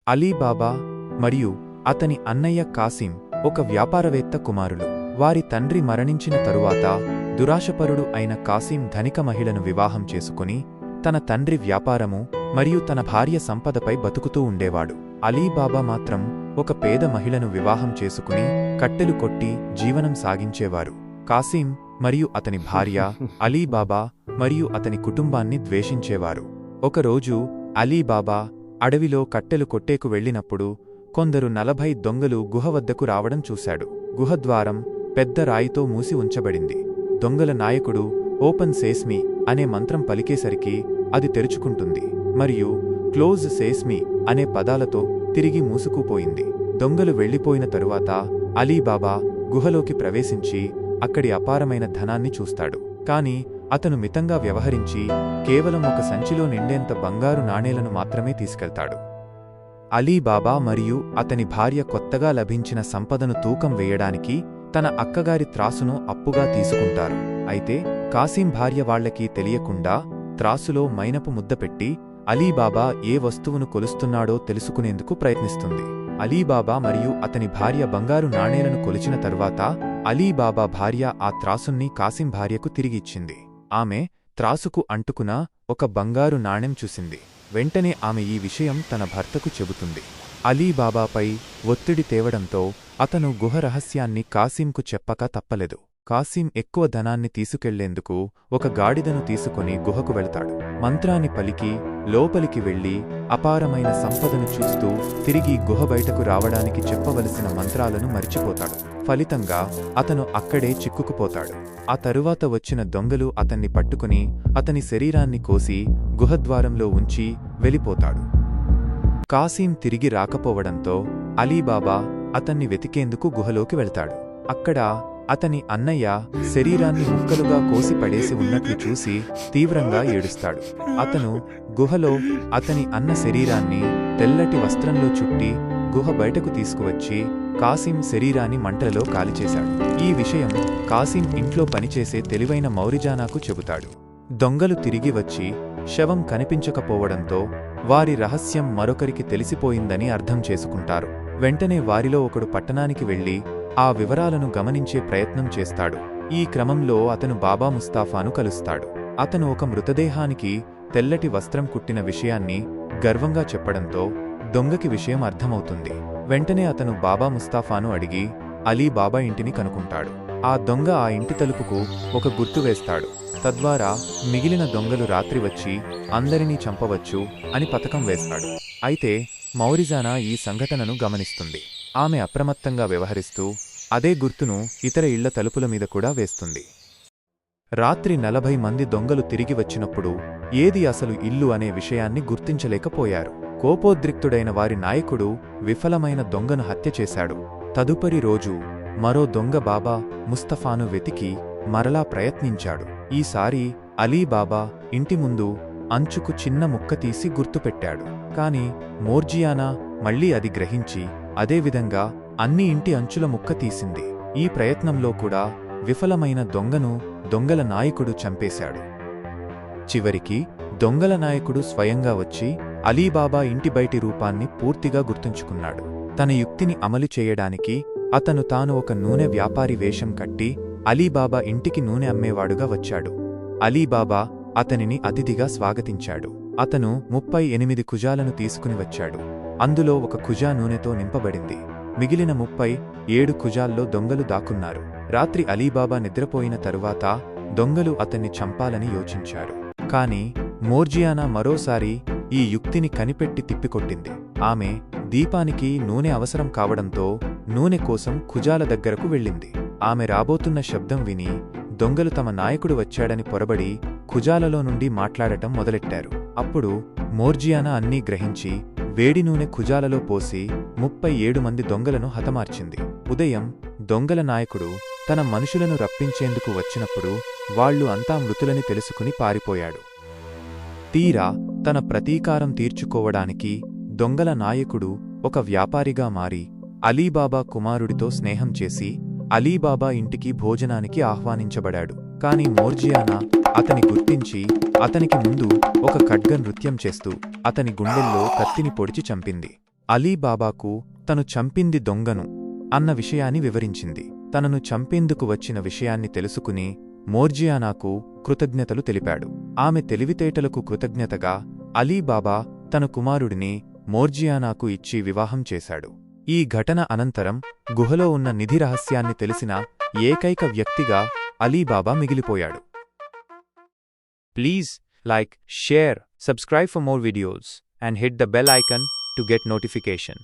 Alibaba మరియు అతని అన్నయ్య కాసిం ఒక వ్యాపారవేత్త కుమారులు. వారి తండ్రి మరణించిన తరువాత దురాశపరుడు అయిన కాసిం ధనిక మహిళను వివాహం చేసుకుని తన తండ్రి వ్యాపారము మరియు తన భార్య సంపదపై బతుకుతూ ఉండేవాడు. అలీబాబా మాత్రం ఒక పేద మహిళను వివాహం చేసుకుని కట్టెలు కొట్టి జీవనం సాగించేవారు. కాసిం మరియు అతని భార్య అలీబాబా మరియు అతని కుటుంబాన్ని ద్వేషించేవారు. ఒకరోజు అలీబాబా అడవిలో కట్టెలు కొట్టేకు వెళ్ళినప్పుడు కొందరు 40 దొంగలు గుహ వద్దకు రావడం చూశాడు. గుహద్వారం పెద్ద రాయితో మూసి ఉంచబడింది. దొంగల నాయకుడు ఓపెన్ సేస్మీ అనే మంత్రం పలికేసరికి అది తెరుచుకుంటుంది మరియు క్లోజ్ సేస్మీ అనే పదాలతో తిరిగి మూసుకుపోయింది. దొంగలు వెళ్లిపోయిన తరువాత అలీబాబా గుహలోకి ప్రవేశించి అక్కడి అపారమైన ధనాన్ని చూస్తాడు. కాని అతను మితంగా వ్యవహరించి కేవలం ఒక సంచిలో నిండేంత బంగారు నాణేలను మాత్రమే తీసుకెళ్తాడు. అలీబాబా మరియు అతని భార్య కొత్తగా లభించిన సంపదను తూకం వేయడానికి తన అక్కగారి త్రాసును అప్పుగా తీసుకుంటారు. అయితే కాసిం భార్య వాళ్లకి తెలియకుండా త్రాసులో మైనపు ముద్ద పెట్టి అలీబాబా ఏ వస్తువును కొలుస్తున్నాడో తెలుసుకునేందుకు ప్రయత్నిస్తుంది. అలీబాబా మరియు అతని భార్య బంగారు నాణేలను కొలిచిన తరువాత అలీబాబా భార్య ఆ త్రాసున్ని కాసిం భార్యకు తిరిగిచ్చింది. ఆమె త్రాసుకు అంటుకున్న ఒక బంగారు నాణెం చూసింది. వెంటనే ఆమె ఈ విషయం తన భర్తకు చెబుతుంది. అలీబాబాపై ఒత్తిడి తేవడంతో అతను గుహ రహస్యాన్ని కాసింకు చెప్పక తప్పలేదు. కాసిం ఎక్కువ ధనాన్ని తీసుకెళ్లేందుకు ఒక గాడిదను తీసుకుని గుహకు వెళతాడు. మంత్రాన్ని పలికి లోపలికి వెళ్లి అపారమైన సంపదను చూస్తూ తిరిగి గుహ బయటకు రావడానికి చెప్పవలసిన మంత్రాలను మరిచిపోతాడు. ఫలితంగా అతను అక్కడే చిక్కుకుపోతాడు. ఆ తరువాత వచ్చిన దొంగలు అతన్ని పట్టుకుని అతని శరీరాన్ని కోసి గుహద్వారంలో ఉంచి వెళ్ళిపోతాడు. కాసిం తిరిగి రాకపోవడంతో అలీబాబా అతన్ని వెతికేందుకు గుహలోకి వెళ్తాడు. అక్కడ అతని అన్నయ్య శరీరాన్ని ముక్కలుగా కోసి పడేసి ఉన్నట్లు చూసి తీవ్రంగా ఏడుస్తాడు. అతను గుహలో అతని అన్న శరీరాన్ని తెల్లటి వస్త్రంలో చుట్టి గుహ బయటకు తీసుకువచ్చి కాసిం శరీరాన్ని మంటలలో కాల్చేశాడు. ఈ విషయం కాసిం ఇంట్లో పనిచేసే తెలివైన మౌరిజానాకు చెబుతాడు. దొంగలు తిరిగి వచ్చి శవం కనిపించకపోవడంతో వారి రహస్యం మరొకరికి తెలిసిపోయిందని అర్థం చేసుకుంటారు. వెంటనే వారిలో ఒకడు పట్టణానికి వెళ్లి ఆ వివరాలను గమనించే ప్రయత్నం చేస్తాడు. ఈ క్రమంలో అతను బాబా ముస్తాఫాను కలుస్తాడు. అతను ఒక మృతదేహానికి తెల్లటి వస్త్రం కుట్టిన విషయాన్ని గర్వంగా చెప్పడంతో దొంగకి విషయం అర్థమవుతుంది. వెంటనే అతను బాబా ముస్తాఫాను అడిగి అలీబాబా ఇంటిని కనుకుంటాడు. ఆ దొంగ ఆ ఇంటి తలుపుకు ఒక గుర్తు వేస్తాడు. తద్వారా మిగిలిన దొంగలు రాత్రి వచ్చి అందరినీ చంపవచ్చు అని పథకం వేస్తాడు. అయితే మౌరిజానా ఈ సంఘటనను గమనిస్తుంది. ఆమె అప్రమత్తంగా వ్యవహరిస్తూ అదే గుర్తును ఇతర ఇళ్ల తలుపుల మీద కూడా వేస్తుంది. రాత్రి 40 మంది దొంగలు తిరిగి వచ్చినప్పుడు ఏది అసలు ఇల్లు అనే విషయాన్ని గుర్తించలేకపోయారు. కోపోద్రిక్తుడైన వారి నాయకుడు విఫలమైన దొంగను హత్య చేశాడు. తదుపరి రోజు మరో దొంగ బాబా ముస్తఫాను వెతికి మరలా ప్రయత్నించాడు. ఈసారి అలీబాబా ఇంటి ముందు అంచుకు చిన్న ముక్క తీసి గుర్తుపెట్టాడు. కాని మోర్జియానా మళ్లీ అది గ్రహించి అదేవిధంగా అన్ని ఇంటి అంచుల ముక్క తీసింది. ఈ ప్రయత్నంలో కూడా విఫలమైన దొంగను దొంగల నాయకుడు చంపేశాడు. చివరికి దొంగల నాయకుడు స్వయంగా వచ్చి అలీబాబా ఇంటి బయటి రూపాన్ని పూర్తిగా గుర్తుంచుకున్నాడు. తన యుక్తిని అమలు చేయడానికి అతను తాను ఒక నూనె వ్యాపారి వేషం కట్టి అలీబాబా ఇంటికి నూనె అమ్మేవాడుగా వచ్చాడు. అలీబాబా అతనిని అతిథిగా స్వాగతించాడు. అతను 38 కుజాలను తీసుకుని వచ్చాడు. అందులో ఒక కుజా నూనెతో నింపబడింది. మిగిలిన 37 కుజాల్లో దొంగలు దాక్కున్నారు. రాత్రి అలీబాబా నిద్రపోయిన తరువాత దొంగలు అతన్ని చంపాలని యోచించారు. కాని మోర్జియానా మరోసారి ఈ యుక్తిని కనిపెట్టి తిప్పికొట్టింది. ఆమె దీపానికి నూనె అవసరం కావడంతో నూనె కోసం కుజాల దగ్గరకు వెళ్ళింది. ఆమె రాబోతున్న శబ్దం విని దొంగలు తమ నాయకుడు వచ్చాడని పొరబడి కుజాలలో నుండి మాట్లాడటం మొదలెట్టారు. అప్పుడు మోర్జియానా అన్నీ గ్రహించి వేడి నూనె కుజాలలో పోసి 37 మంది దొంగలను హతమార్చింది. ఉదయం దొంగల నాయకుడు తన మనుషులను రప్పించేందుకు వచ్చినప్పుడు వాళ్లు అంతా మృతులని తెలుసుకుని పారిపోయాడు. తీరా తన ప్రతీకారం తీర్చుకోవడానికి దొంగల నాయకుడు ఒక వ్యాపారిగా మారి అలీబాబా కుమారుడితో స్నేహం చేసి అలీబాబా ఇంటికి భోజనానికి ఆహ్వానించబడాడు. కాని మోర్జియానా అతని గుర్తించి అతనికి ముందు ఒక ఖడ్గ నృత్యం చేస్తూ అతని గుండెల్లో కత్తిని పొడిచి చంపింది. అలీబాబాకు తను చంపింది దొంగను అన్న విషయాన్ని వివరించింది. తనను చంపేందుకు వచ్చిన విషయాన్ని తెలుసుకుని మోర్జియానాకు కృతజ్ఞతలు తెలిపాడు. ఆమె తెలివితేటలకు కృతజ్ఞతగా అలీబాబా తన కుమారుడిని మోర్జియానాకు ఇచ్చి వివాహం చేశాడు. ఈ ఘటన అనంతరం గుహలో ఉన్న నిధి రహస్యాన్ని తెలిసిన ఏకైక వ్యక్తిగా అలీబాబా మిగిలిపోయాడు. Please like, share, subscribe for more videos and hit the bell icon to get notification.